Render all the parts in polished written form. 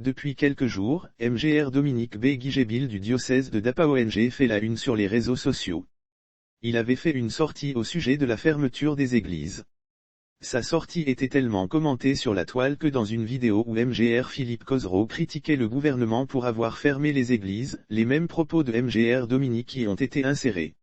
Depuis quelques jours, Mgr Dominique B. Guigébil du diocèse de Dapa-ONG fait la une sur les réseaux sociaux. Il avait fait une sortie au sujet de la fermeture des églises. Sa sortie était tellement commentée sur la toile que dans une vidéo où Mgr Philippe Cosreau critiquait le gouvernement pour avoir fermé les églises, les mêmes propos de Mgr Dominique y ont été insérés.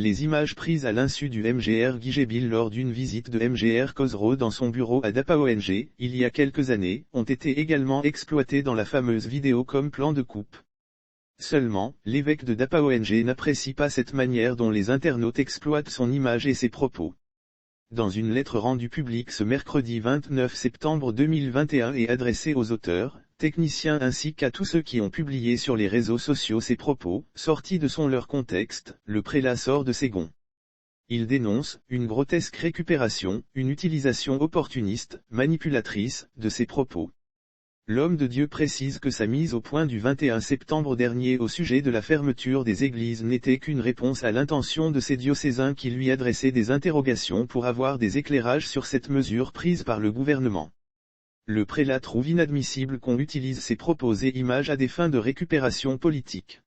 Les images prises à l'insu du Mgr Guigébil lors d'une visite de Mgr Cosreau dans son bureau à Dapa-ONG, il y a quelques années, ont été également exploitées dans la fameuse vidéo comme plan de coupe. Seulement, l'évêque de Dapa-ONG n'apprécie pas cette manière dont les internautes exploitent son image et ses propos. Dans une lettre rendue publique ce mercredi 29 septembre 2021 et adressée aux auteurs, techniciens ainsi qu'à tous ceux qui ont publié sur les réseaux sociaux ces propos, sortis de leur contexte, le prélat sort de ses gonds. Il dénonce une grotesque récupération, une utilisation opportuniste, manipulatrice, de ses propos. L'homme de Dieu précise que sa mise au point du 21 septembre dernier au sujet de la fermeture des églises n'était qu'une réponse à l'intention de ces diocésains qui lui adressaient des interrogations pour avoir des éclairages sur cette mesure prise par le gouvernement. Le prélat trouve inadmissible qu'on utilise ces propos et images à des fins de récupération politique.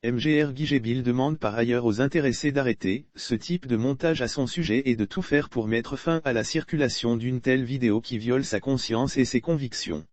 Mgr Guigébil demande par ailleurs aux intéressés d'arrêter ce type de montage à son sujet et de tout faire pour mettre fin à la circulation d'une telle vidéo qui viole sa conscience et ses convictions.